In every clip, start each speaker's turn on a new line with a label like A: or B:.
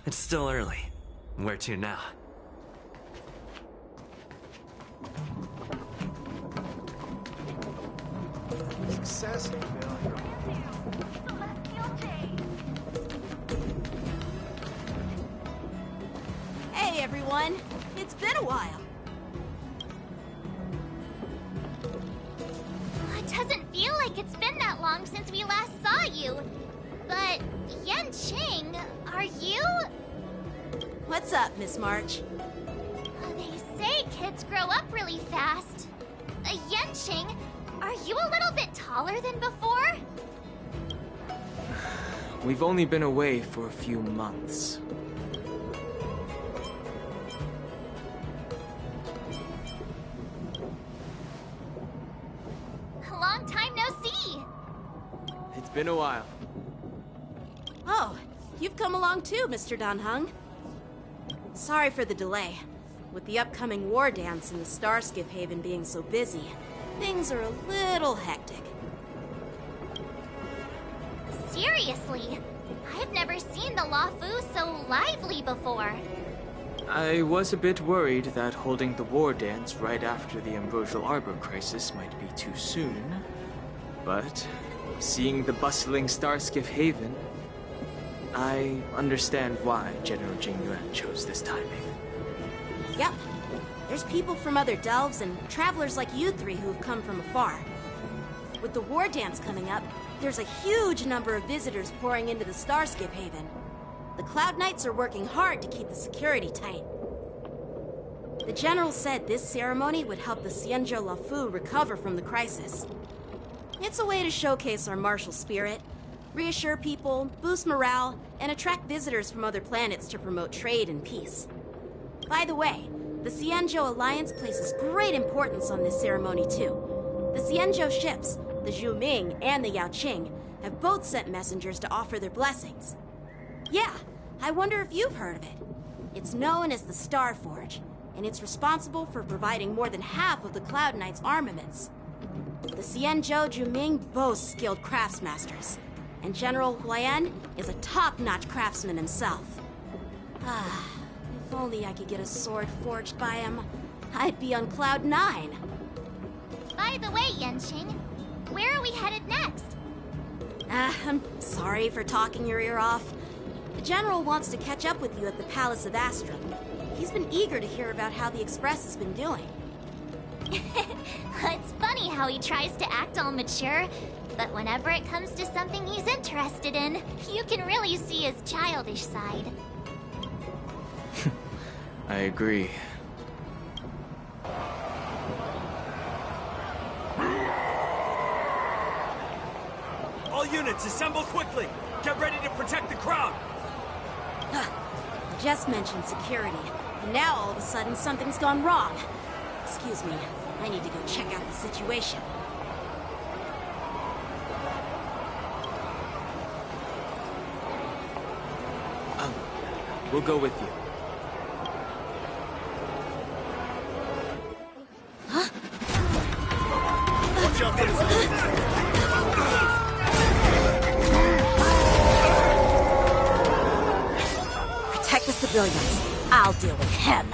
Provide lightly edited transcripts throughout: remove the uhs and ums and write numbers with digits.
A: It's still early. Where to now?
B: Success and failure.
C: Hey everyone, it's been a while.
D: It doesn't feel like it's been that long since we last saw you. But, Yanqing, are you?
C: What's up, Miss March?
D: They say kids grow up really fast. Yanqing, are you a little bit taller than before?
B: We've only been away for a few months. been a while.
C: Oh, you've come along too, Mr. Danhung. Sorry for the delay. With the upcoming war dance and the Starskiff Haven being so busy, things are a little hectic.
D: Seriously, I've never seen the Luofu so lively before.
B: I was a bit worried that holding the war dance right after the Ambrosial Arbor crisis might be too soon. But seeing the bustling Starskiff Haven, I understand why General Jing Yuan chose this timing.
C: Yep. There's people from other delves and travelers like you three who've come from afar. With the war dance coming up, there's a huge number of visitors pouring into the Starskiff Haven. The Cloud Knights are working hard to keep the security tight. The General said this ceremony would help the JeiJo Luofu recover from the crisis. It's a way to showcase our martial spirit, reassure people, boost morale, and attract visitors from other planets to promote trade and peace. By the way, the JeiJo Alliance places great importance on this ceremony too. The JeiJo ships, the Zhu Ming and the Yaoqing, have both sent messengers to offer their blessings. Yeah, I wonder if you've heard of it. It's known as the Star Forge, and it's responsible for providing more than half of the Cloud Knight's armaments. The JeiJo Zhu Ming boasts skilled craftsmasters, and General Huayan is a top-notch craftsman himself. If only I could get a sword forged by him, I'd be on Cloud 9.
D: By the way, Yanqing, where are we headed next?
C: I'm sorry for talking your ear off. The General wants to catch up with you at the Palace of Astrum. He's been eager to hear about how the Express has been doing.
D: It's funny how he tries to act all mature, but whenever it comes to something he's interested in, you can really see his childish side.
B: I agree.
A: All units, assemble quickly! Get ready to protect the crowd!
C: I just mentioned security, and now all of a sudden something's gone wrong. Excuse me, I need to go check out the situation.
B: We'll go with you.
A: Watch out there!
C: Protect the civilians. I'll deal with him.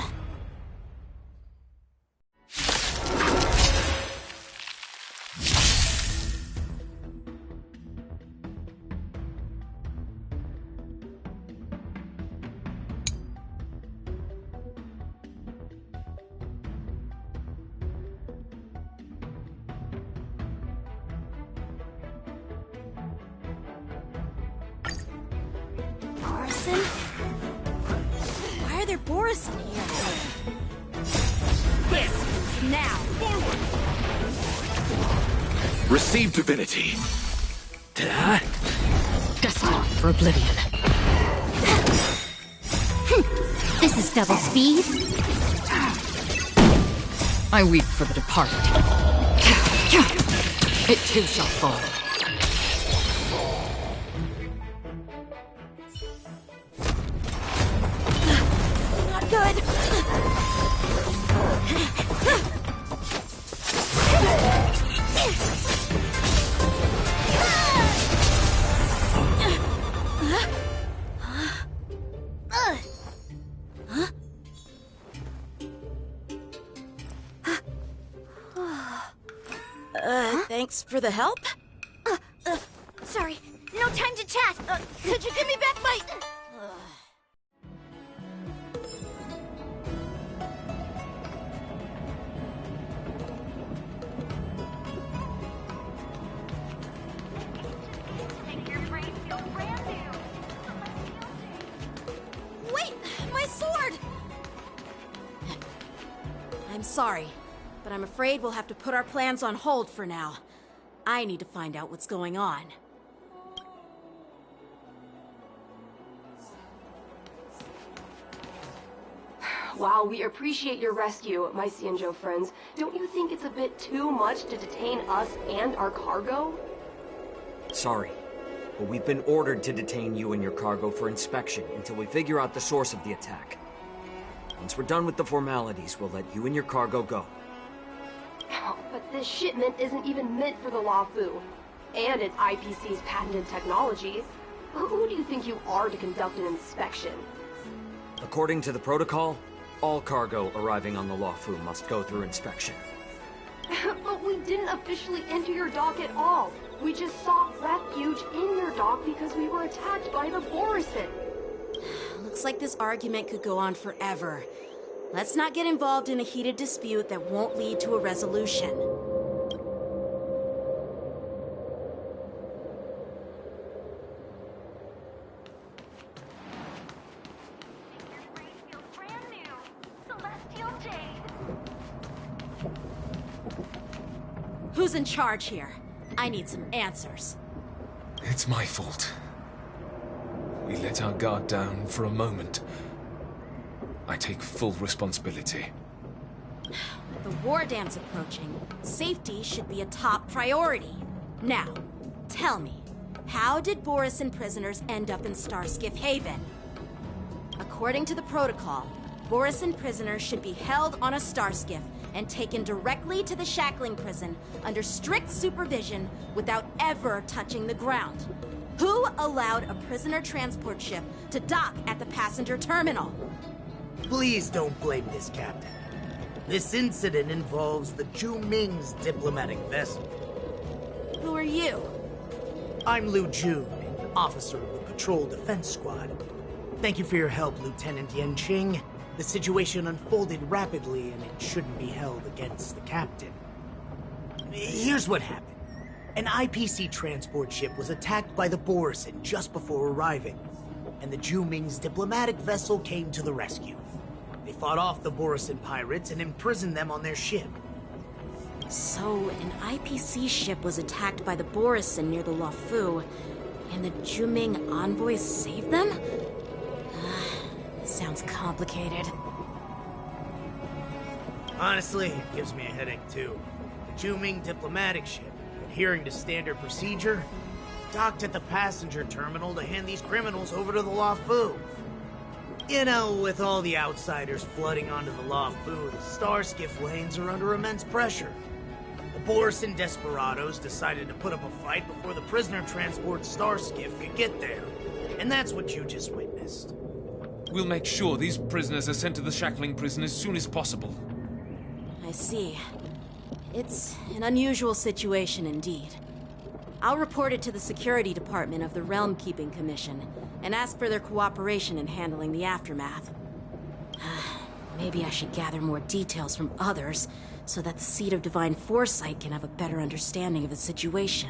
C: Why are there Borison here? This is now. Forward!
E: Receive divinity.
F: Destined for oblivion.
D: This is double speed.
F: I weep for the departed. It too shall fall.
C: Not good. Thanks for the help.
D: Sorry, no time to chat.
C: Could you give me back my... Wait, my sword! I'm sorry, but I'm afraid we'll have to put our plans on hold for now. I need to find out what's going on.
G: While we appreciate your rescue, my JeiJo friends, don't you think it's a bit too much to detain us and our cargo?
A: Sorry,
E: but we've been ordered to detain you and your cargo for inspection until we figure out the source of the attack. Once we're done with the formalities, we'll let you and your cargo go.
G: Oh, but this shipment isn't even meant for the Luofu. And it's IPC's patented technology. Who do you think you are to conduct an inspection?
E: According to the protocol, all cargo arriving on the Luofu must go through inspection.
G: But we didn't officially enter your dock at all. We just sought refuge in your dock because we were attacked by the Borisin.
C: Looks like this argument could go on forever. Let's not get involved in a heated dispute that won't lead to a resolution. Who's in charge here? I need some answers.
H: It's my fault. We let our guard down for a moment. I take full responsibility.
C: With the war dance approaching, safety should be a top priority. Now, tell me, how did Borisin prisoners end up in Starskiff Haven? According to the protocol, Borisin prisoners should be held on a Starskiff and taken directly to the shackling prison under strict supervision without ever touching the ground. Who allowed a prisoner transport ship to dock at the passenger terminal?
I: Please don't blame this, Captain. This incident involves the Zhu Ming's diplomatic vessel.
C: Who are you?
I: I'm Liu Jun, an officer of the Patrol Defense Squad. Thank you for your help, Lieutenant Yanqing. The situation unfolded rapidly, and it shouldn't be held against the captain. Here's what happened. An IPC transport ship was attacked by the Borisin just before arriving, and the Zhu Ming's diplomatic vessel came to the rescue. They fought off the Borisin pirates and imprisoned them on their ship.
C: So, an IPC ship was attacked by the Borisin near the Luofu, and the Zhu Ming envoys saved them? Sounds complicated.
I: Honestly, it gives me a headache too. The Zhu Ming diplomatic ship, adhering to standard procedure, docked at the passenger terminal to hand these criminals over to the Luofu. You know, with all the outsiders flooding onto the Luofu, the Starskiff lanes are under immense pressure. The Borisin desperados decided to put up a fight before the prisoner transport Starskiff could get there. And that's what you just witnessed.
H: We'll make sure these prisoners are sent to the shackling prison as soon as possible.
C: I see. It's an unusual situation indeed. I'll report it to the security department of the Realm Keeping Commission and ask for their cooperation in handling the aftermath. Maybe I should gather more details from others so that the Seat of Divine Foresight can have a better understanding of the situation.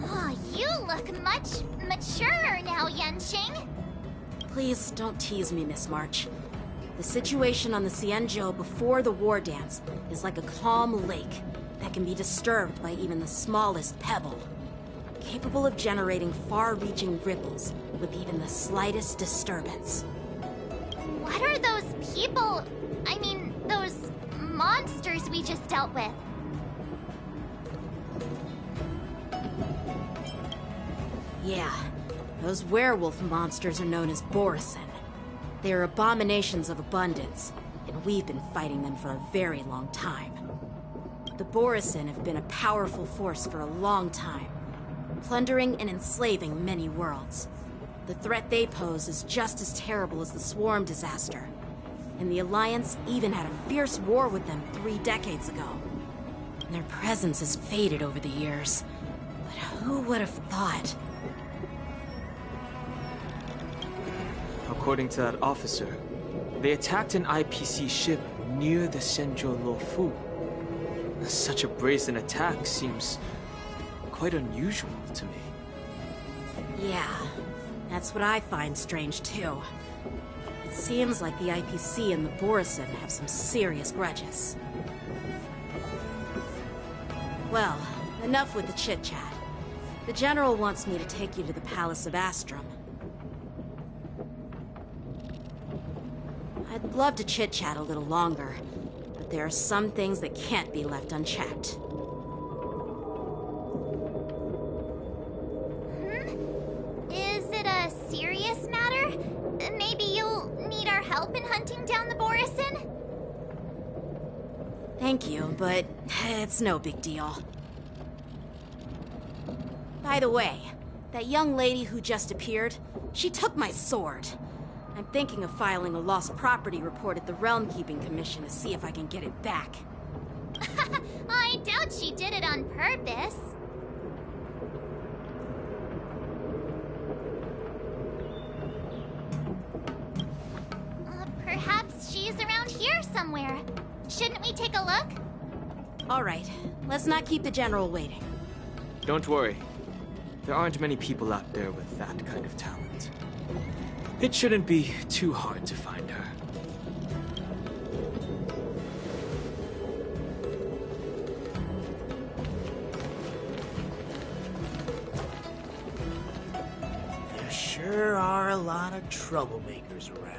D: Oh, you look much maturer now, Yanqing.
C: Please don't tease me, Miss March. The situation on the JeiJo before the war dance is like a calm lake that can be disturbed by even the smallest pebble, capable of generating far-reaching ripples with even the slightest disturbance.
D: What are those people? I mean, those monsters we just dealt with?
C: Yeah, those werewolf monsters are known as Borisin. They are abominations of abundance, and we've been fighting them for a very long time. The Borisin have been a powerful force for a long time, plundering and enslaving many worlds. The threat they pose is just as terrible as the Swarm disaster, and the Alliance even had a fierce war with them 3 decades ago. And their presence has faded over the years, but who would have thought?
B: According to that officer, they attacked an IPC ship near the JeiJo Luofu. Such a brazen attack seems quite unusual to me.
C: Yeah, that's what I find strange too. It seems like the IPC and the Borisin have some serious grudges. Well, enough with the chit-chat. The General wants me to take you to the Palace of Astrum. I'd love to chit-chat a little longer, but but there are some things that can't be left unchecked.
D: Is it a serious matter? Maybe you'll need our help in hunting down the Borison?
C: Thank you, but it's no big deal. By the way, that young lady who just appeared, she took my sword. I'm thinking of filing a lost property report at the Realm Keeping Commission to see if I can get it back.
D: I doubt she did it on purpose. Perhaps she's around here somewhere. Shouldn't we take a look?
C: All right, let's not keep the General waiting.
B: Don't worry. There aren't many people out there with that kind of talent. It shouldn't be too hard to find her.
I: There sure are a lot of troublemakers around.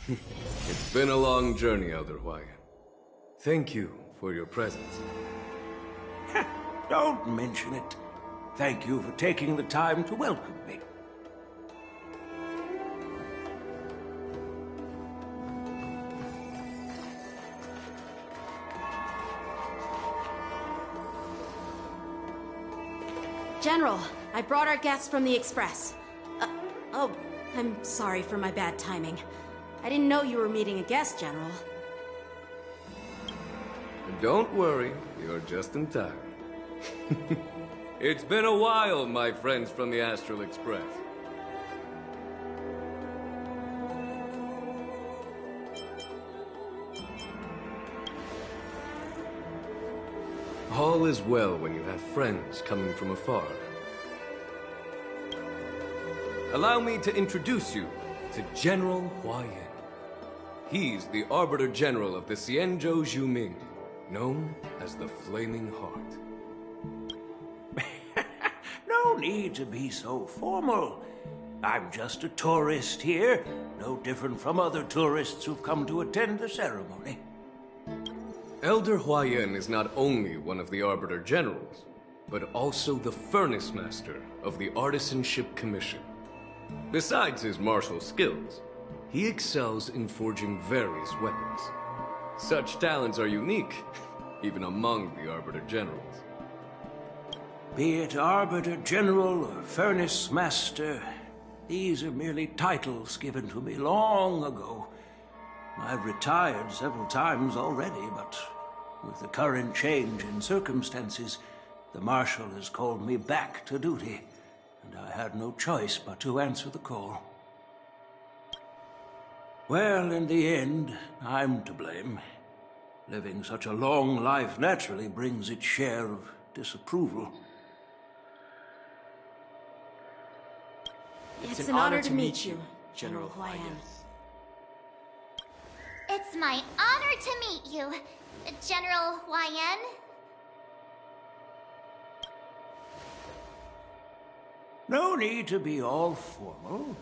J: It's been a long journey, Elder Hawaiian. Thank you for your presence.
K: Don't mention it. Thank you for taking the time to welcome me.
C: General, I brought our guests from the Express. Oh, I'm sorry for my bad timing. I didn't know you were meeting a guest, General.
J: Don't worry, you're just in time. It's been a while, my friends from the Astral Express. All is well when you have friends coming from afar. Allow me to introduce you to General Hawaiian. He's the Arbiter General of the JeiJo Zhuming, known as the Flaming Heart.
K: No need to be so formal. I'm just a tourist here, no different from other tourists who've come to attend the ceremony.
J: Elder Hawaiian is not only one of the Arbiter Generals, but also the Furnace Master of the Artisanship Commission. Besides his martial skills, he excels in forging various weapons. Such talents are unique, even among the Arbiter Generals.
K: Be it Arbiter General or Furnace Master, these are merely titles given to me long ago. I've retired several times already, but with the current change in circumstances, the Marshal has called me back to duty, and I had no choice but to answer the call. Well, in the end, I'm to blame. Living such a long life naturally brings its share of disapproval.
C: It's an honor to meet you, General Hawaiian.
D: It's my honor to meet you, General Hawaiian.
K: No need to be all formal.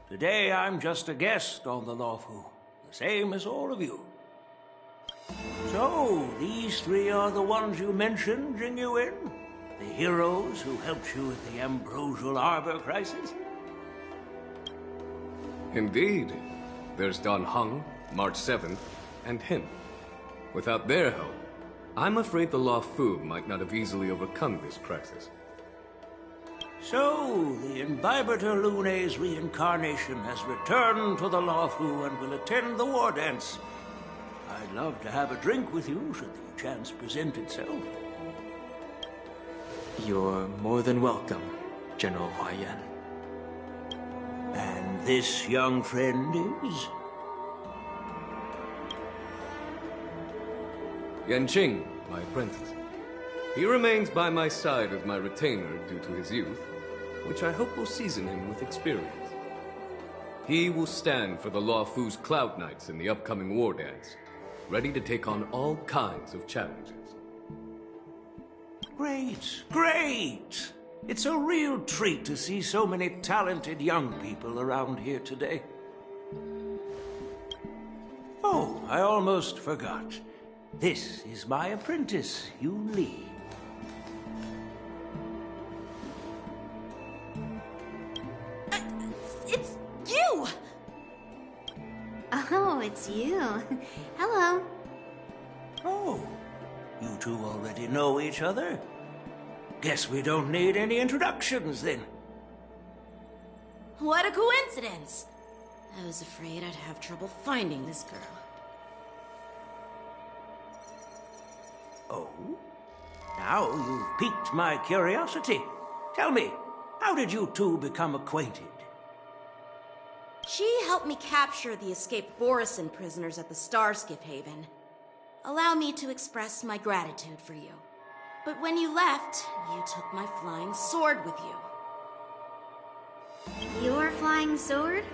K: Today I'm just a guest on the Lawfu, the same as all of you. So, these three are the ones you mentioned, Jingyuin? The heroes who helped you with the Ambrosial Arbor crisis?
J: Indeed. There's Don Hung, March 7th, and him. Without their help, I'm afraid the Lawfu might not have easily overcome this crisis.
K: So, the Imbibitor Lune's reincarnation has returned to the Lawfu and will attend the war dance. I'd love to have a drink with you should the chance present itself.
B: You're more than welcome, General Hawaiian.
K: And this young friend is?
J: Yanqing, my apprentice. He remains by my side as my retainer due to his youth, which I hope will season him with experience. He will stand for the Lawfu's Cloud Knights in the upcoming war dance, ready to take on all kinds of challenges.
K: Great, great! It's a real treat to see so many talented young people around here today. Oh, I almost forgot. This is my apprentice, Yoon Lee.
C: It's you!
L: Oh, it's you. Hello.
K: Oh, you two already know each other? Guess we don't need any introductions, then.
C: What a coincidence! I was afraid I'd have trouble finding this girl.
K: Oh? Now you've piqued my curiosity. Tell me, how did you two become acquainted?
C: She helped me capture the escaped Borisin prisoners at the Starskiff Haven. Allow me to express my gratitude for you. But when you left, you took my flying sword with you.
L: Your flying sword?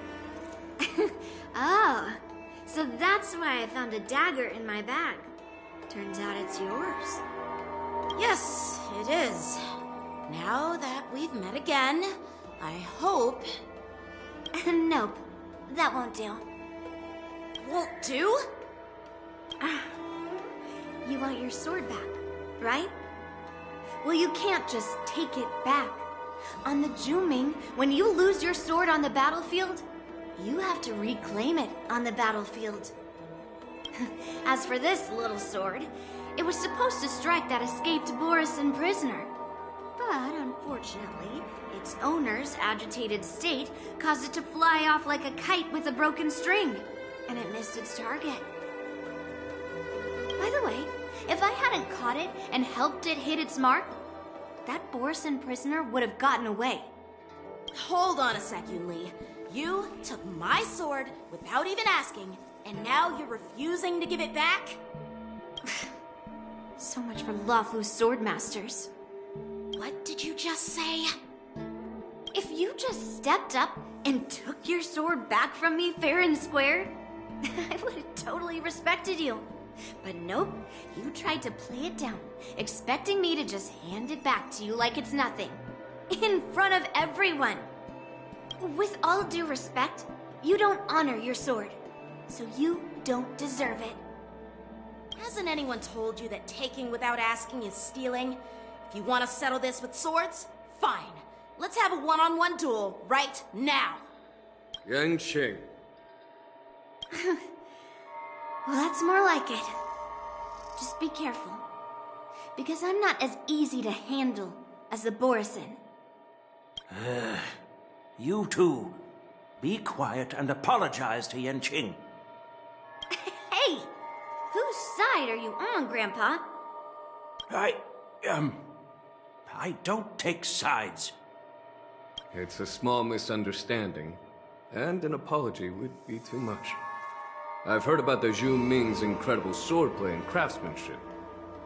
L: Oh, so that's why I found a dagger in my bag. Turns out it's yours.
C: Yes, it is. Now that we've met again, I hope...
L: Nope, that won't do.
C: Won't do?
L: You want your sword back, right? Well, you can't just take it back. On the Juming, when you lose your sword on the battlefield, you have to reclaim it on the battlefield. As for this little sword, it was supposed to strike that escaped Borisin prisoner. But unfortunately, its owner's agitated state caused it to fly off like a kite with a broken string, and it missed its target. By the way, if I hadn't caught it and helped it hit its mark, that Borisin prisoner would have gotten away.
C: Hold on a sec, Yoon Lee. You took my sword without even asking, and now you're refusing to give it back?
L: So much for Luofu's swordmasters.
C: What did you just say?
L: If you just stepped up and took your sword back from me fair and square, I would have totally respected you. But nope, you tried to play it down, expecting me to just hand it back to you like it's nothing. In front of everyone. With all due respect, you don't honor your sword, so you don't deserve it.
C: Hasn't anyone told you that taking without asking is stealing? If you want to settle this with swords, fine. Let's have a one-on-one duel right now.
J: Yang Qing.
L: Well, that's more like it. Just be careful, because I'm not as easy to handle as the Borisin.
K: You two, be quiet and apologize to Yan Qing.
L: Hey! Whose side are you on, Grandpa?
K: I don't take sides.
J: It's a small misunderstanding, and an apology would be too much. I've heard about the Zhu Ming's incredible swordplay and craftsmanship.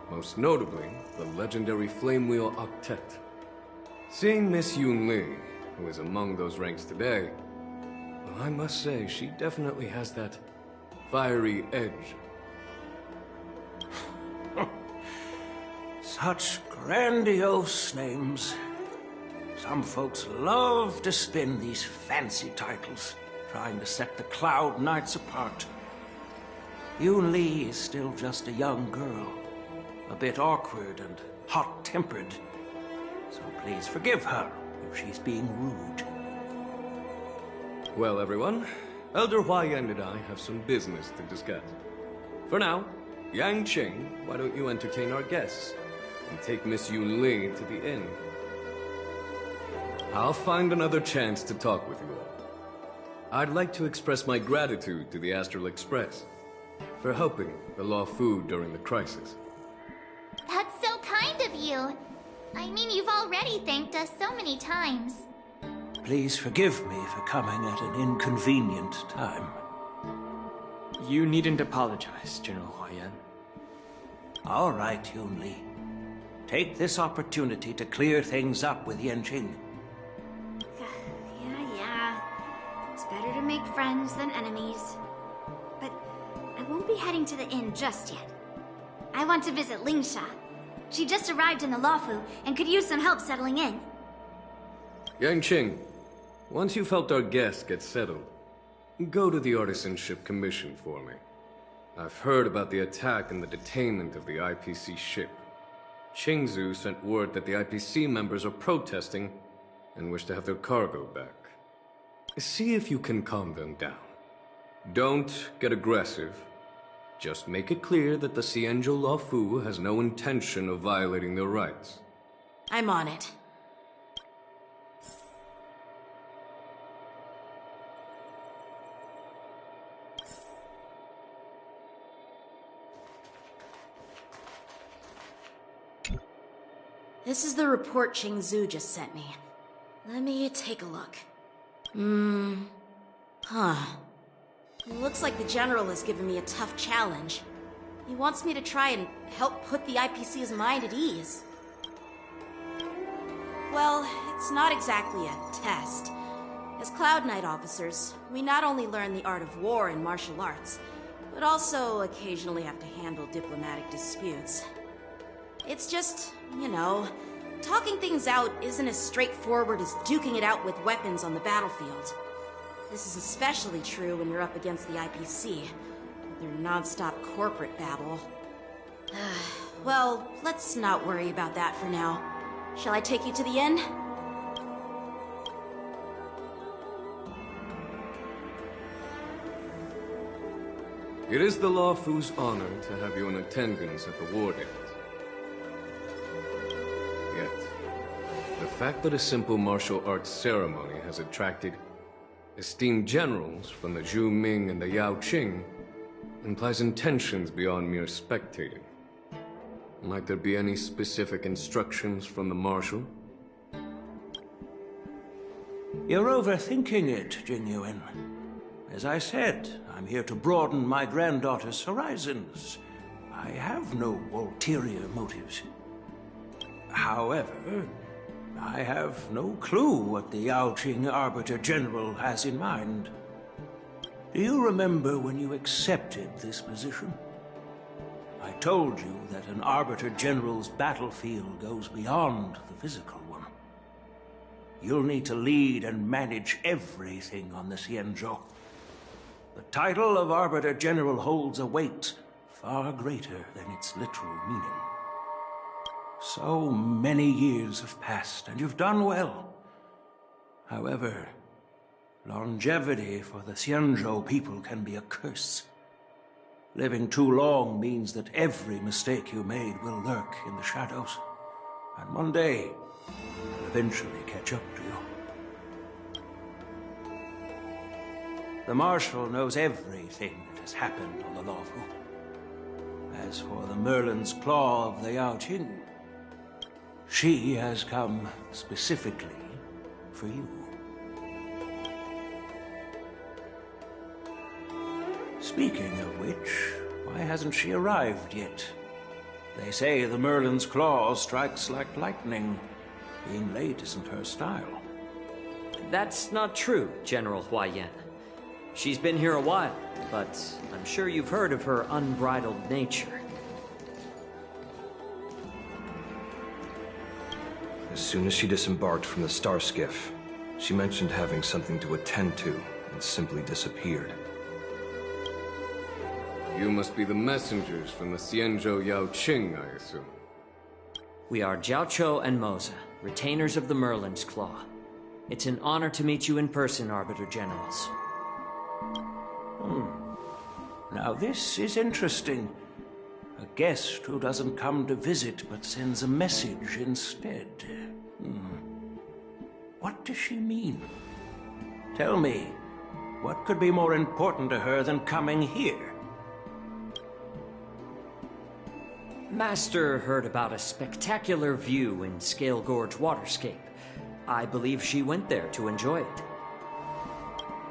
J: Most notably, the legendary Flame Wheel Octet. Seeing Miss Yoon Lee, who is among those ranks today, well, I must say she definitely has that fiery edge.
K: Such grandiose names. Some folks love to spin these fancy titles, trying to set the Cloud Knights apart. Yoon Lee is still just a young girl, a bit awkward and hot-tempered. So please forgive her if she's being rude.
J: Well, everyone, Elder Huayan and I have some business to discuss. For now, Yang Qing, why don't you entertain our guests and take Miss Yoon Lee to the inn? I'll find another chance to talk with you all. I'd like to express my gratitude to the Astral Express for helping the Luofu during the crisis.
D: That's so kind of you. I mean, you've already thanked us so many times.
K: Please forgive me for coming at an inconvenient time.
B: You needn't apologize, General Huayan.
K: All right, Yoon Lee. Take this opportunity to clear things up with Yan Qing.
L: Yeah. It's better to make friends than enemies. But I
D: won't be heading to the inn just yet. I want to visit Lingsha. She just arrived in the Luofu and could use some help settling in.
J: Yanqing, once you've helped our guest get settled, go to the Artisanship Commission for me. I've heard about the attack and the detainment of the IPC ship. Qingzu sent word that the IPC members are protesting and wish to have their cargo back. See if you can calm them down. Don't get aggressive. Just make it clear that the Xianzhou Luofu has no intention of violating their rights.
C: I'm on it. This is the report Qingzu just sent me. Let me take a look. It looks like the General has given me a tough challenge. He wants me to try and help put the IPC's mind at ease. Well, it's not exactly a test. As Cloud Knight officers, we not only learn the art of war and martial arts, but also occasionally have to handle diplomatic disputes. It's just, you know, talking things out isn't as straightforward as duking it out with weapons on the battlefield. This is especially true when you're up against the IPC, with their non-stop corporate babble. Well, let's not worry about that for now. Shall I take you to the inn?
J: It is the Luofu's honor to have you in attendance at the war dance. Yet, the fact that a simple martial arts ceremony has attracted esteemed generals from the Zhu Ming and the Yao Qing implies intentions beyond mere spectating. Might there be any specific instructions from the Marshal?
K: You're overthinking it, Jingyuan. As I said, I'm here to broaden my granddaughter's horizons. I have no ulterior motives. However, I have no clue what the Yaoqing Arbiter General has in mind. Do you remember when you accepted this position? I told you that an Arbiter General's battlefield goes beyond the physical one. You'll need to lead and manage everything on the Xianzhou. The title of Arbiter General holds a weight far greater than its literal meaning. So many years have passed, and you've done well. However, longevity for the Xianzhou people can be a curse. Living too long means that every mistake you made will lurk in the shadows, and one day, will eventually catch up to you. The Marshal knows everything that has happened on the Luofu. As for the Merlin's Claw of the Yaoqing, she has come specifically for you. Speaking of which, why hasn't she arrived yet? They say the Merlin's Claw strikes like lightning. Being late isn't her style.
E: That's not true, General Huaiyan. She's been here a while, but I'm sure you've heard of her unbridled nature.
M: As soon as she disembarked from the star skiff, she mentioned having something to attend to and simply disappeared.
J: You must be the messengers from the Xianzhou Yaoqing, I assume.
E: We are JeiJo and Moza, retainers of the Merlin's Claw. It's an honor to meet you in person, Arbiter Generals.
K: Now this is interesting. A guest who doesn't come to visit but sends a message instead. What does she mean? Tell me, what could be more important to her than coming here?
E: Master heard about a spectacular view in Scale Gorge Waterscape. I believe she went there to enjoy it.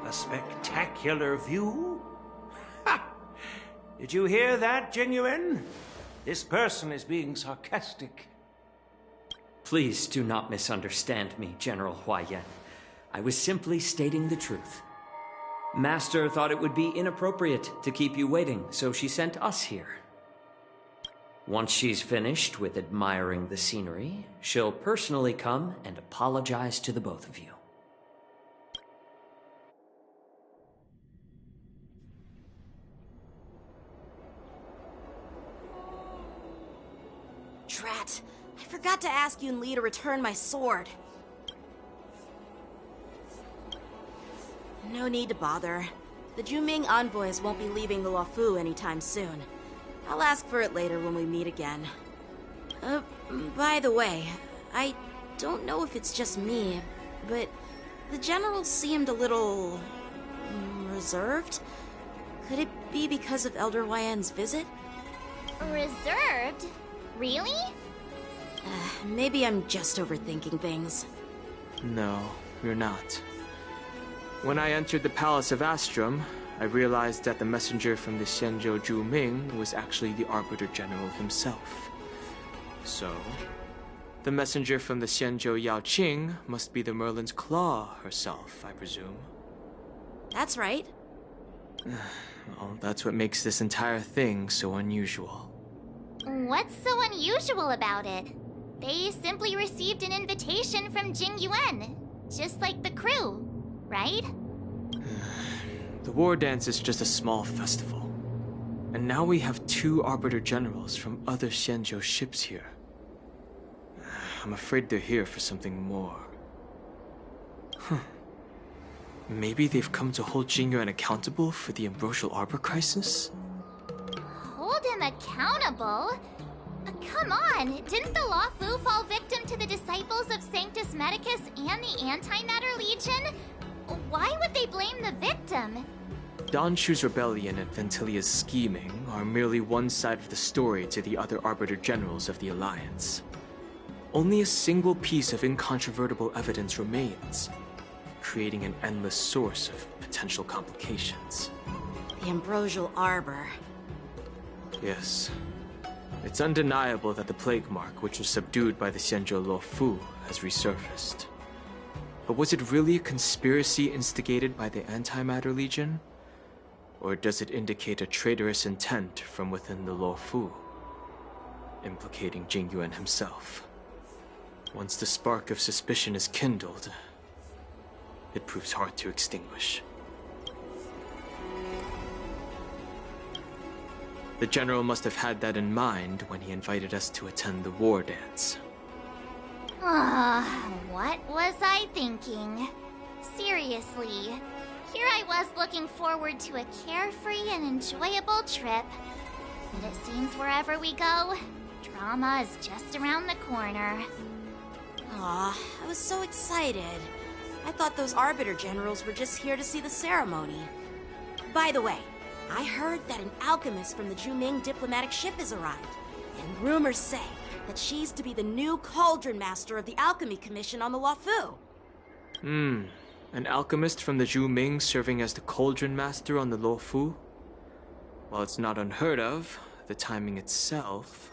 K: A spectacular view? Ha! Did you hear that, Jingyuan? This person is being sarcastic.
E: Please do not misunderstand me, General Huaiyan. I was simply stating the truth. Master thought it would be inappropriate to keep you waiting, so she sent us here. Once she's finished with admiring the scenery, she'll personally come and apologize to the both of you.
C: Drat, I forgot to ask Yun Li to return my sword. No need to bother. The Juming envoys won't be leaving the Luofu anytime soon. I'll ask for it later when we meet again. By the way, I don't know if it's just me, but the general seemed a little reserved. Could it be because of Elder Huayan's visit?
D: Reserved? Really?
C: Maybe I'm just overthinking things.
B: No, you're not. When I entered the Palace of Astrum, I realized that the messenger from the JeiJo Juming was actually the Arbiter General himself. So, the messenger from the JeiJo Yaoqing must be the Merlin's Claw herself, I presume.
C: That's right.
B: Well, that's what makes this entire thing so unusual.
D: What's so unusual about it? They simply received an invitation from Jing Yuan, just like the crew, right?
B: The war dance is just a small festival. And now we have 2 Arbiter Generals from other JeiJo ships here. I'm afraid they're here for something more. Maybe they've come to hold Jing Yuan accountable for the Ambrosial Arbor crisis?
D: Hold him accountable? Come on, didn't the Luofu fall victim to the disciples of Sanctus Medicus and the Antimatter Legion? Why would they blame the victim?
B: Don Shu's rebellion and Ventilia's scheming are merely one side of the story to the other Arbiter Generals of the Alliance. Only a single piece of incontrovertible evidence remains, creating an endless source of potential complications.
C: The Ambrosial Arbor.
B: Yes. It's undeniable that the plague mark, which was subdued by the JeiJo Luofu, has resurfaced. But was it really a conspiracy instigated by the Antimatter Legion? Or does it indicate a traitorous intent from within the Luofu, implicating Jing Yuan himself? Once the spark of suspicion is kindled, it proves hard to extinguish. The General must have had that in mind when he invited us to attend the war dance.
D: What was I thinking? Seriously, here I was looking forward to a carefree and enjoyable trip. But it seems wherever we go, drama is just around the corner.
C: Aw, I was so excited. I thought those Arbiter Generals were just here to see the ceremony. By the way, I heard that an alchemist from the Juming diplomatic ship has arrived, and rumors say that she's to be the new Cauldron Master of the Alchemy Commission on the Luofu.
B: An alchemist from the Juming serving as the Cauldron Master on the Luofu? While it's not unheard of, the timing itself...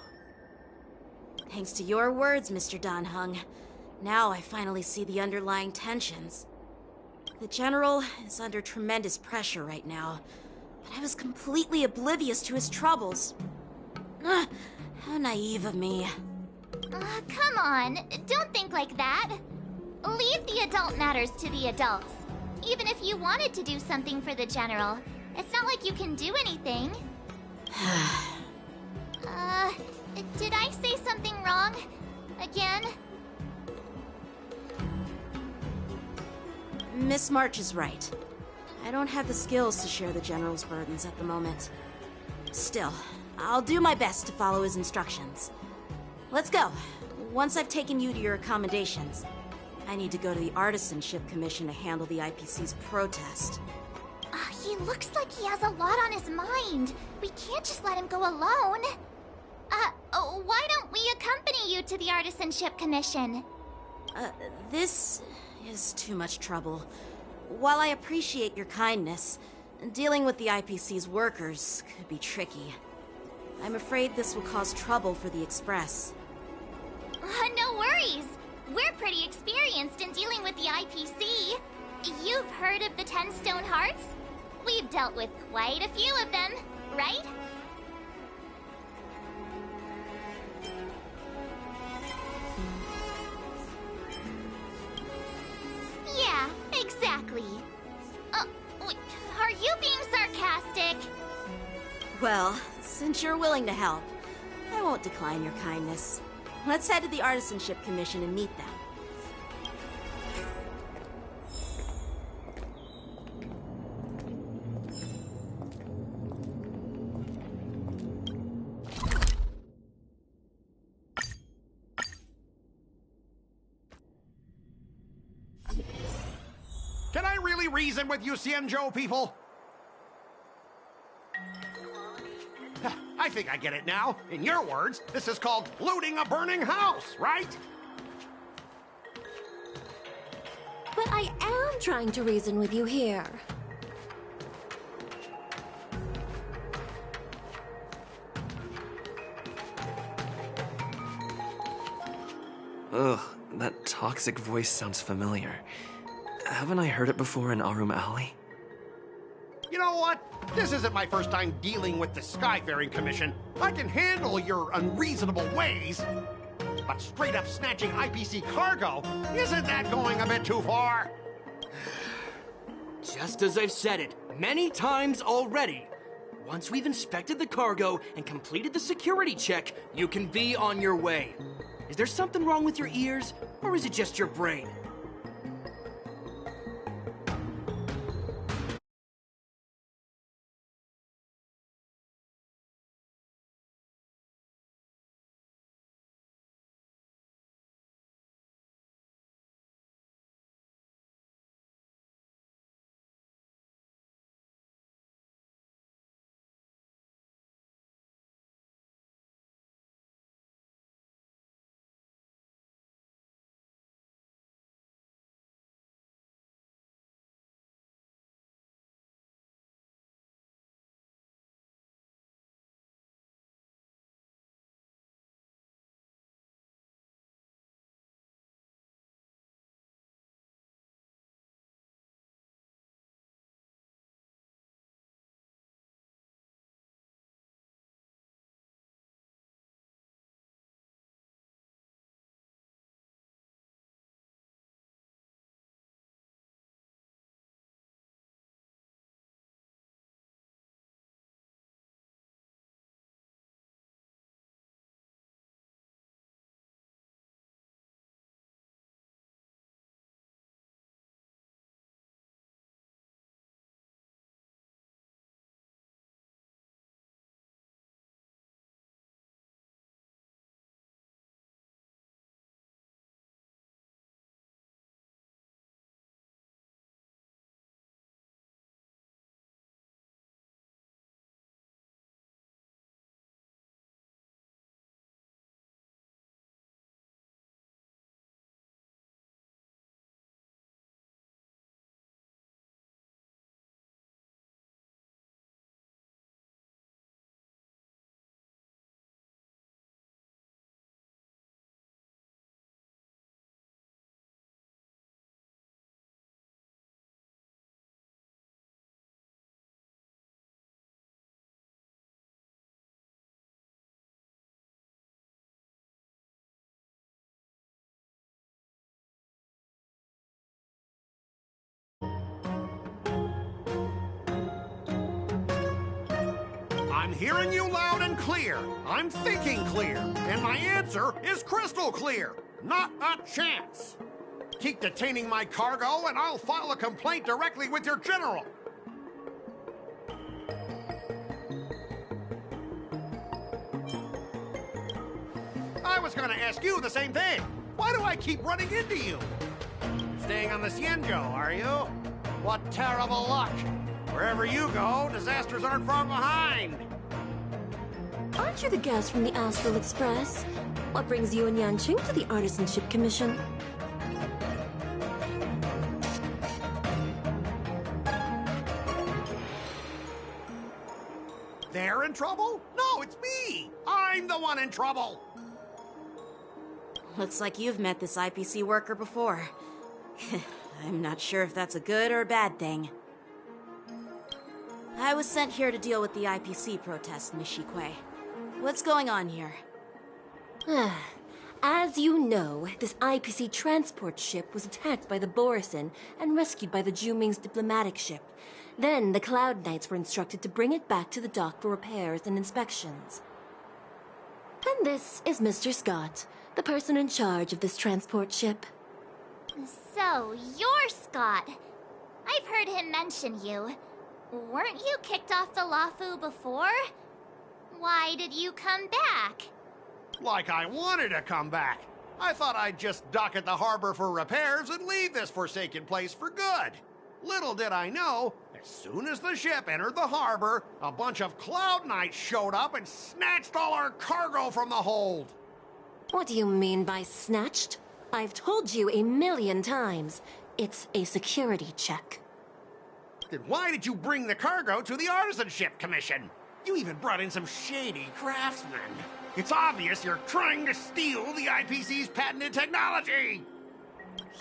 C: Thanks to your words, Mr. Dan Heng. Now I finally see the underlying tensions. The General is under tremendous pressure right now, but I was completely oblivious to his troubles. How naive of me.
D: Come on, don't think like that. Leave the adult matters to the adults. Even if you wanted to do something for the General, it's not like you can do anything. Did I say something wrong? Again?
C: Miss March is right. I don't have the skills to share the General's burdens at the moment. Still, I'll do my best to follow his instructions. Let's go. Once I've taken you to your accommodations, I need to go to the Artisanship Commission to handle the IPC's protest.
D: He looks like he has a lot on his mind. We can't just let him go alone. Why don't we accompany you to the Artisanship Commission?
C: This is too much trouble. While I appreciate your kindness, dealing with the IPC's workers could be tricky. I'm afraid this will cause trouble for the Express.
D: No worries. We're pretty experienced in dealing with the IPC. You've heard of the 10 Stone Hearts? We've dealt with quite a few of them, right? Yeah, exactly. Wait, are you being sarcastic?
C: Well, since you're willing to help, I won't decline your kindness. Let's head to the Artisanship Commission and meet them.
N: Can I really reason with you, JeiJo people? I think I get it now. In your words, this is called looting a burning house, right?
O: But I am trying to reason with you here.
P: Ugh, that toxic voice sounds familiar. Haven't I heard it before in Arum Alley?
N: You know what? This isn't my first time dealing with the Skyfaring Commission. I can handle your unreasonable ways. But straight up snatching IPC cargo, isn't that going a bit too far?
A: Just as I've said it many times already. Once we've inspected the cargo and completed the security check, you can be on your way. Is there something wrong with your ears, or is it just your brain?
N: I'm hearing you loud and clear. I'm thinking clear. And my answer is crystal clear. Not a chance. Keep detaining my cargo and I'll file a complaint directly with your general. I was going to ask you the same thing. Why do I keep running into you? Staying on the JeiJo, are you? What terrible luck. Wherever you go, disasters aren't far behind.
O: Aren't you the guest from the Astral Express? What brings you and Yanqing to the Artisanship Commission?
N: They're in trouble? No, it's me! I'm the one in trouble!
C: Looks like you've met this IPC worker before. I'm not sure if that's a good or a bad thing. I was sent here to deal with the IPC protest, Nishikwe. What's going on here?
O: As you know, this IPC transport ship was attacked by the Borisin and rescued by the Juming's diplomatic ship. Then the Cloud Knights were instructed to bring it back to the dock for repairs and inspections. And this is Mr. Scott, the person in charge of this transport ship.
D: So, you're Scott. I've heard him mention you. Weren't you kicked off the Lafu before? Why did you come back?
N: Like I wanted to come back. I thought I'd just dock at the harbor for repairs and leave this forsaken place for good. Little did I know, as soon as the ship entered the harbor, a bunch of Cloud Knights showed up and snatched all our cargo from the hold.
O: What do you mean by snatched? I've told you 1,000,000 times. It's a security check.
N: Then why did you bring the cargo to the Artisanship Commission? You even brought in some shady craftsmen. It's obvious you're trying to steal the IPC's patented technology!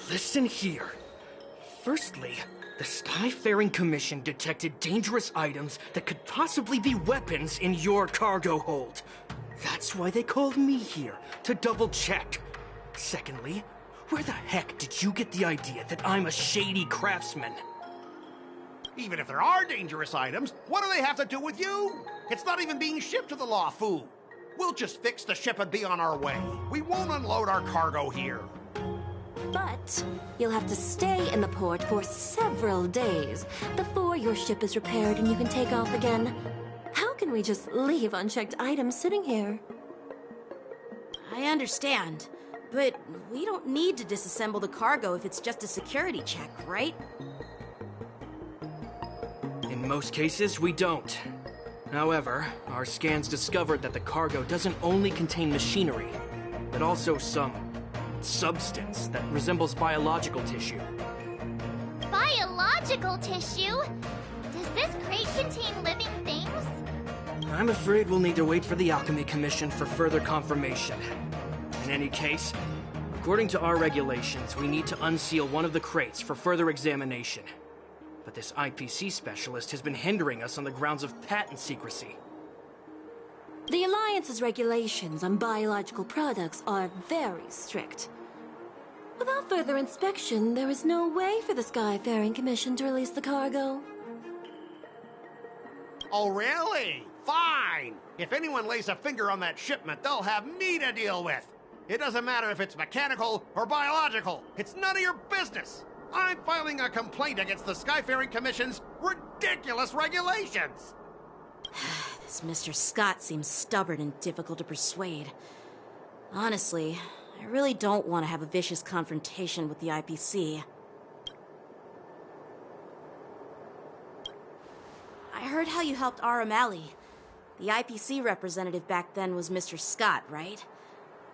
A: Listen here. Firstly, the Skyfaring Commission detected dangerous items that could possibly be weapons in your cargo hold. That's why they called me here, to double-check. Secondly, where the heck did you get the idea that I'm a shady craftsman?
N: Even if there are dangerous items, what do they have to do with you? It's not even being shipped to the Lafu. We'll just fix the ship and be on our way. We won't unload our cargo here.
O: But you'll have to stay in the port for several days before your ship is repaired and you can take off again. How can we just leave unchecked items sitting here?
C: I understand, but we don't need to disassemble the cargo if it's just a security check, right?
A: In most cases, we don't. However, our scans discovered that the cargo doesn't only contain machinery, but also some substance that resembles biological tissue.
D: Biological tissue? Does this crate contain living things?
A: I'm afraid we'll need to wait for the Alchemy Commission for further confirmation. In any case, according to our regulations, we need to unseal one of the crates for further examination. But this IPC specialist has been hindering us on the grounds of patent secrecy.
O: The Alliance's regulations on biological products are very strict. Without further inspection, there is no way for the Skyfaring Commission to release the cargo.
N: Oh, really? Fine! If anyone lays a finger on that shipment, they'll have me to deal with. It doesn't matter if it's mechanical or biological. It's none of your business. I'm filing a complaint against the Skyfaring Commission's ridiculous regulations!
C: This Mr. Scott seems stubborn and difficult to persuade. Honestly, I really don't want to have a vicious confrontation with the IPC. I heard how you helped Aramali. The IPC representative back then was Mr. Scott, right?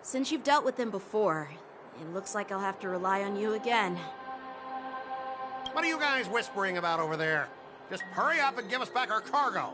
C: Since you've dealt with him before, it looks like I'll have to rely on you again.
N: What are you guys whispering about over there? Just hurry up and give us back our cargo.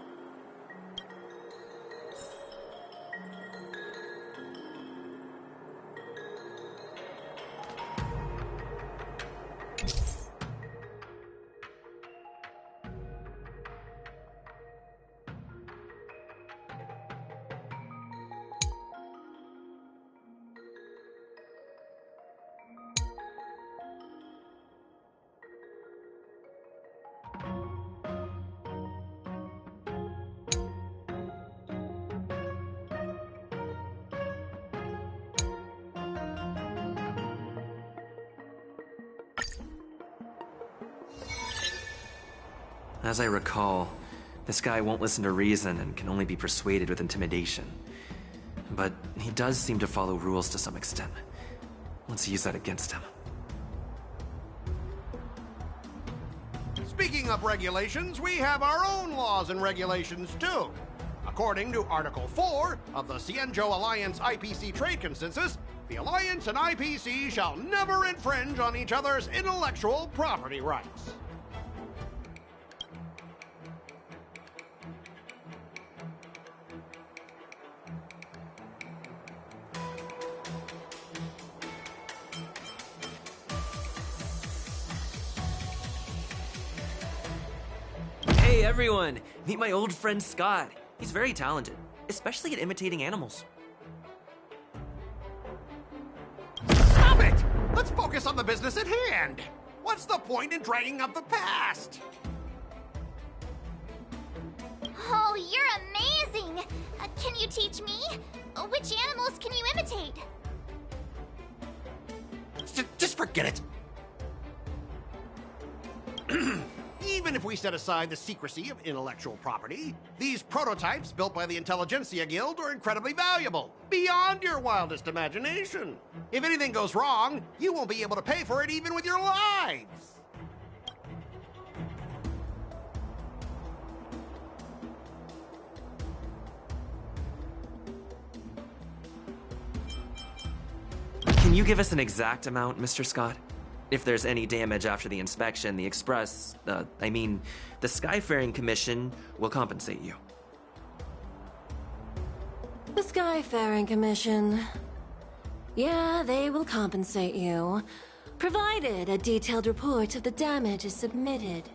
P: As I recall, this guy won't listen to reason and can only be persuaded with intimidation. But he does seem to follow rules to some extent. Let's use that against him.
N: Speaking of regulations, we have our own laws and regulations too. According to Article 4 of the JeiJo Alliance IPC Trade Consensus, the Alliance and IPC shall never infringe on each other's intellectual property rights.
P: Hey everyone! Meet my old friend Scott. He's very talented, especially at imitating animals.
N: Stop it! Let's focus on the business at hand. What's the point in dragging up the past?
D: Oh, you're amazing! Can you teach me? Which animals can you imitate?
N: Just forget it. Even if we set aside the secrecy of intellectual property, these prototypes built by the Intelligentsia Guild are incredibly valuable, beyond your wildest imagination. If anything goes wrong, you won't be able to pay for it even with your lives.
P: Can you give us an exact amount, Mr. Scott? If there's any damage after the inspection, the the Skyfaring Commission will compensate you.
O: The Skyfaring Commission. Yeah, they will compensate you, provided a detailed report of the damage is submitted.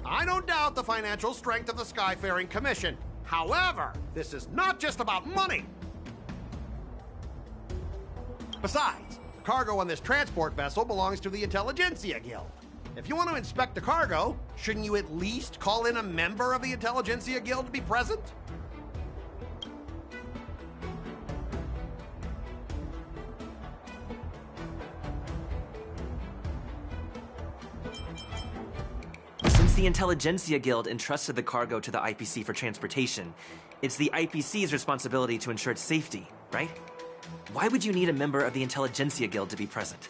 N: I don't doubt the financial strength of the Skyfaring Commission. However, this is not just about money. Besides, the cargo on this transport vessel belongs to the Intelligentsia Guild. If you want to inspect the cargo, shouldn't you at least call in a member of the Intelligentsia Guild to be present?
P: Since the Intelligentsia Guild entrusted the cargo to the IPC for transportation, it's the IPC's responsibility to ensure its safety, right? Why would you need a member of the Intelligentsia Guild to be present?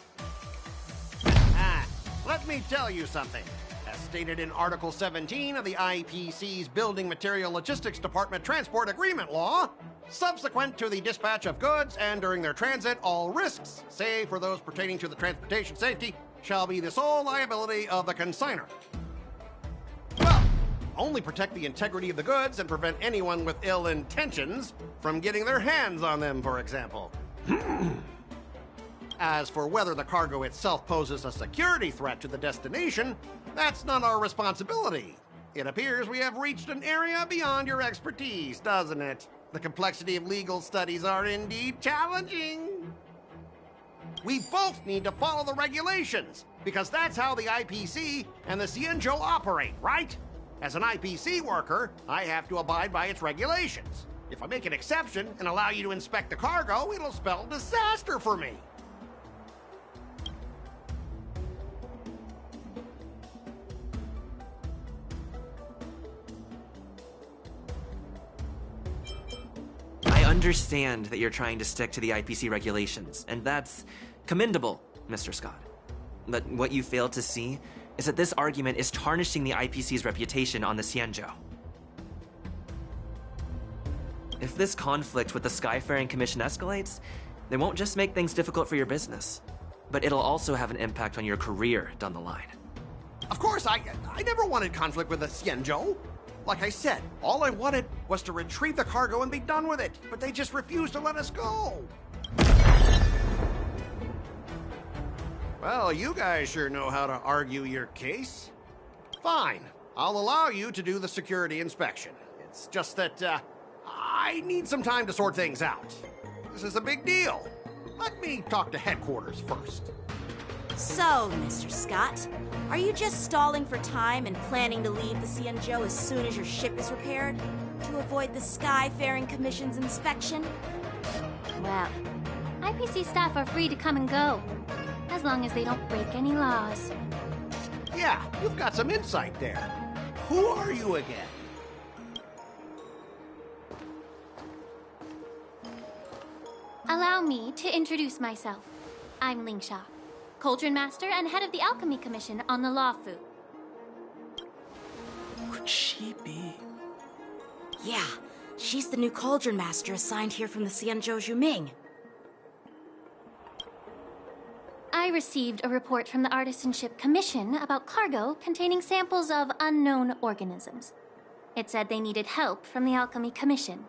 N: Let me tell you something. As stated in Article 17 of the IPC's Building Material Logistics Department Transport Agreement Law, subsequent to the dispatch of goods and during their transit, all risks, save for those pertaining to the transportation safety, shall be the sole liability of the consignor. Well, only protect the integrity of the goods and prevent anyone with ill intentions from getting their hands on them, for example. As for whether the cargo itself poses a security threat to the destination, that's not our responsibility. It appears we have reached an area beyond your expertise, doesn't it? The complexity of legal studies are indeed challenging. We both need to follow the regulations, because that's how the IPC and the JeiJo operate, right? As an IPC worker, I have to abide by its regulations. If I make an exception and allow you to inspect the cargo, it'll spell disaster for me.
P: I understand that you're trying to stick to the IPC regulations, and that's commendable, Mr. Scott. But what you fail to see is that this argument is tarnishing the IPC's reputation on the JeiJo. If this conflict with the Skyfaring Commission escalates, they won't just make things difficult for your business, but it'll also have an impact on your career down the line.
N: Of course, I never wanted conflict with the JeiJo. Like I said, all I wanted was to retrieve the cargo and be done with it, but they just refused to let us go. Well, you guys sure know how to argue your case. Fine, I'll allow you to do the security inspection. It's just that, I need some time to sort things out. This is a big deal. Let me talk to headquarters first.
C: So, Mr. Scott, are you just stalling for time and planning to leave the JeiJo as soon as your ship is repaired? To avoid the Skyfaring Commission's inspection?
Q: Well, IPC staff are free to come and go, as long as they don't break any laws.
N: Yeah, you've got some insight there. Who are you again?
Q: Allow me to introduce myself. I'm Lingsha, Cauldron Master and head of the Alchemy Commission on the Lawfu.
K: Could she be?
C: Yeah, she's the new Cauldron Master assigned here from the JeiJo Juming.
Q: I received a report from the Artisanship Commission about cargo containing samples of unknown organisms. It said they needed help from the Alchemy Commission.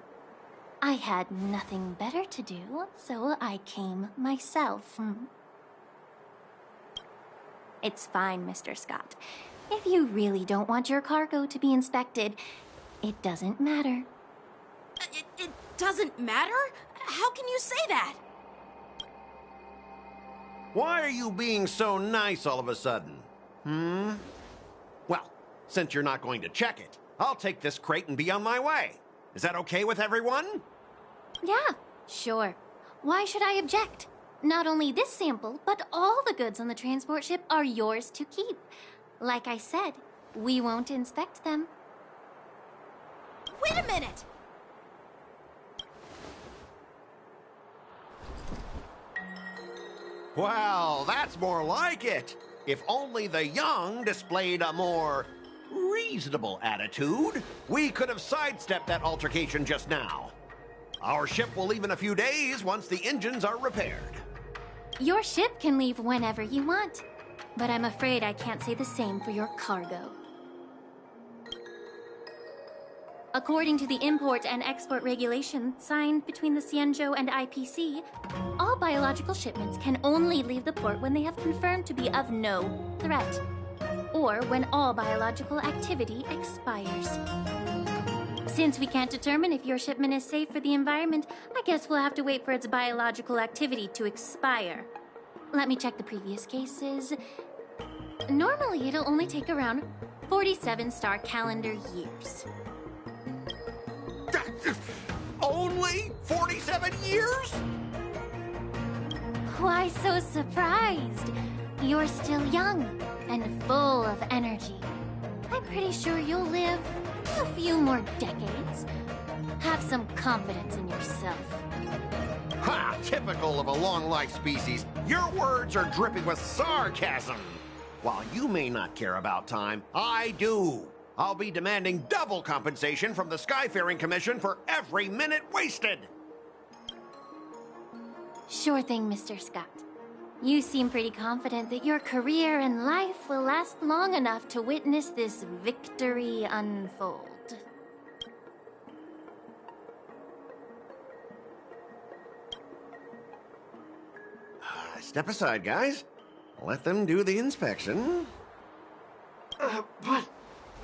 Q: I had nothing better to do, so I came myself. It's fine, Mr. Scott. If you really don't want your cargo to be inspected, it doesn't matter.
C: It doesn't matter? How can you say that?
N: Why are you being so nice all of a sudden? Well, since you're not going to check it, I'll take this crate and be on my way. Is that okay with everyone?
Q: Yeah, sure. Why should I object? Not only this sample, but all the goods on the transport ship are yours to keep. Like I said, we won't inspect them.
C: Wait a minute!
N: Well, that's more like it. If only the young displayed a more reasonable attitude, we could have sidestepped that altercation just now. Our ship will leave in a few days once the engines are repaired.
Q: Your ship can leave whenever you want, but I'm afraid I can't say the same for your cargo. According to the import and export regulations signed between the JeiJo and IPC, all biological shipments can only leave the port when they have confirmed to be of no threat, or when all biological activity expires. Since we can't determine if your shipment is safe for the environment, I guess we'll have to wait for its biological activity to expire. Let me check the previous cases. Normally, it'll only take around 47 star calendar years.
N: Only 47 years?
Q: Why so surprised? You're still young and full of energy. I'm pretty sure you'll live a few more decades. Have some confidence in yourself.
N: Ha! Typical of a long-life species. Your words are dripping with sarcasm. While you may not care about time, I do. I'll be demanding double compensation from the Skyfaring Commission for every minute wasted.
Q: Sure thing, Mr. Scott. You seem pretty confident that your career and life will last long enough to witness this victory unfold.
N: Step aside, guys. Let them do the inspection.
R: But,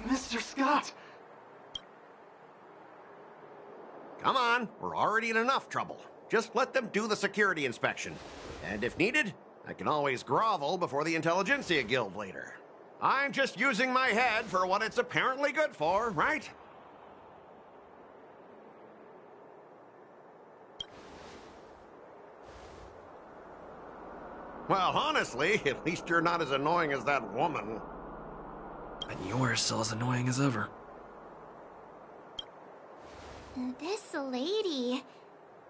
R: Mr. Scott...
N: Come on, we're already in enough trouble. Just let them do the security inspection. And if needed, I can always grovel before the Intelligentsia Guild later. I'm just using my head for what it's apparently good for, right? Well, honestly, at least you're not as annoying as that woman.
P: And you're still as annoying as ever.
D: This lady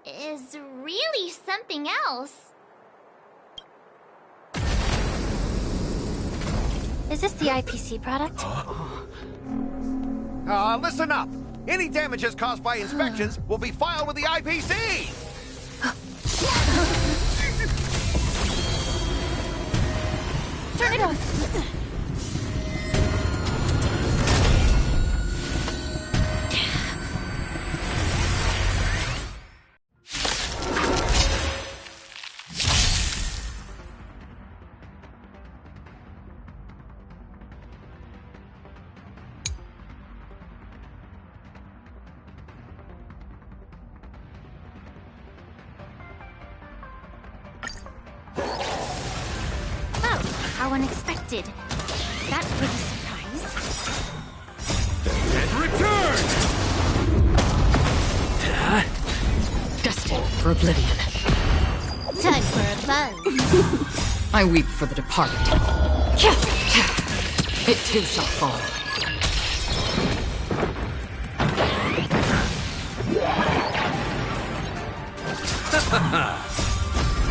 D: is really something else.
Q: Is this the IPC product?
N: Listen up. Any damages caused by inspections will be filed with the IPC.
Q: Turn it off. How unexpected. That was a surprise.
R: And return!
F: Destined for oblivion.
D: Time for a buzz.
F: I weep for the departed. It too shall fall.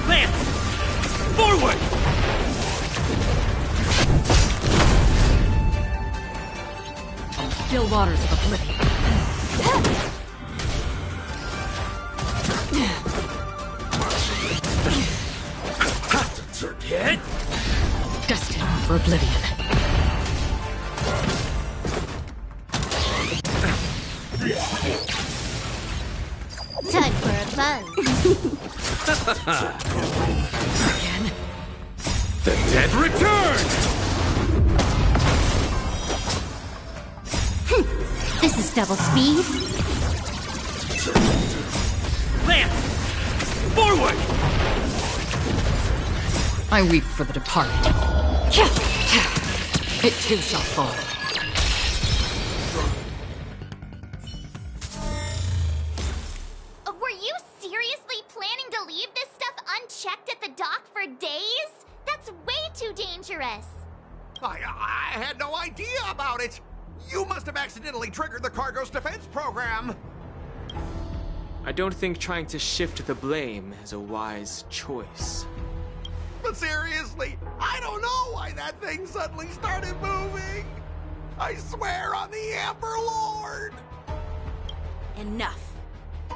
R: Lance! Forward!
F: Still waters of oblivion.
R: Hit!
F: Destined for oblivion.
D: Time for a buzz.
F: Again?
R: The dead return!
Q: Double speed.
R: Lance! Forward!
F: I weep for the departed. It too shall fall.
D: Were you seriously planning to leave this stuff unchecked at the dock for days? That's way too dangerous.
N: I had no idea about it. You must have accidentally triggered the cargo's defense program.
B: I don't think trying to shift the blame is a wise choice.
N: But seriously, I don't know why that thing suddenly started moving. I swear on the Emperor Lord.
C: Enough.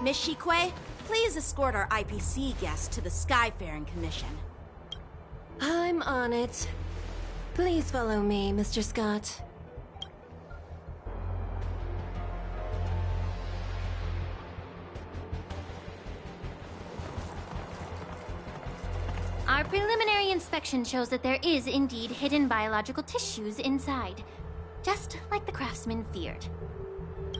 C: Miss Shikwe, please escort our IPC guests to the Skyfaring Commission.
O: I'm on it. Please follow me, Mr. Scott.
Q: Our preliminary inspection shows that there is indeed hidden biological tissues inside, just like the craftsman feared.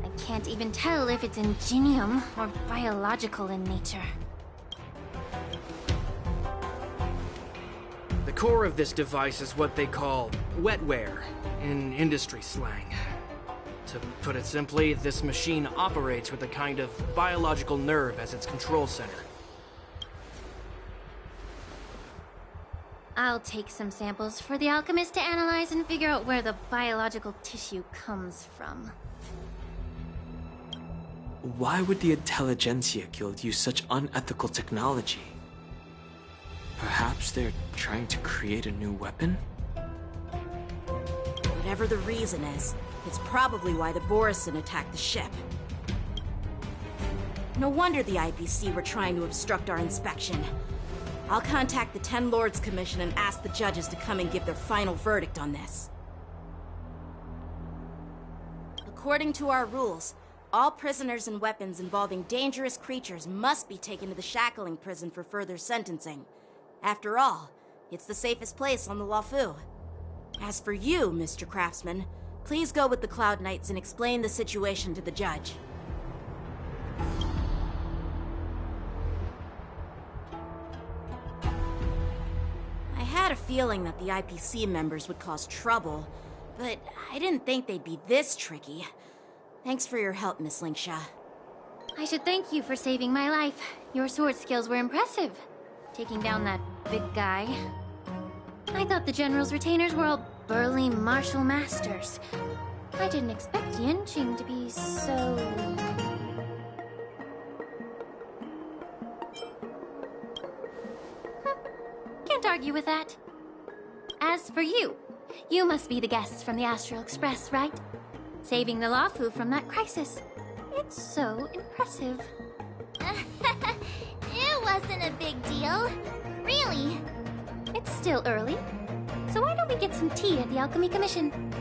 Q: I can't even tell if it's ingenium or biological in nature.
A: The core of this device is what they call wetware in industry slang. To put it simply, this machine operates with a kind of biological nerve as its control center.
Q: I'll take some samples for the alchemist to analyze and figure out where the biological tissue comes from.
B: Why would the Intelligentsia Guild use such unethical technology? Perhaps they're trying to create a new weapon?
C: Whatever the reason is, it's probably why the Borison attacked the ship. No wonder the IPC were trying to obstruct our inspection. I'll contact the Ten Lords Commission and ask the judges to come and give their final verdict on this. According to our rules, all prisoners and weapons involving dangerous creatures must be taken to the shackling prison for further sentencing. After all, it's the safest place on the Luofu. As for you, Mr. Craftsman, please go with the Cloud Knights and explain the situation to the judge. I had a feeling that the IPC members would cause trouble, but I didn't think they'd be this tricky. Thanks for your help, Miss Linksha.
Q: I should thank you for saving my life. Your sword skills were impressive. Taking down that big guy. I thought the General's retainers were all burly martial masters. I didn't expect Yenching to be so... Can't argue with that. As for you, you must be the guests from the Astral Express, right? Saving the Luofu from that crisis. It's so impressive.
D: It wasn't a big deal. Really.
Q: It's still early, so why don't we get some tea at the Alchemy Commission?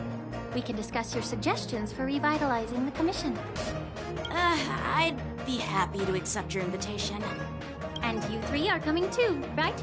Q: We can discuss your suggestions for revitalizing the commission.
C: I'd be happy to accept your invitation.
Q: And you three are coming too, right?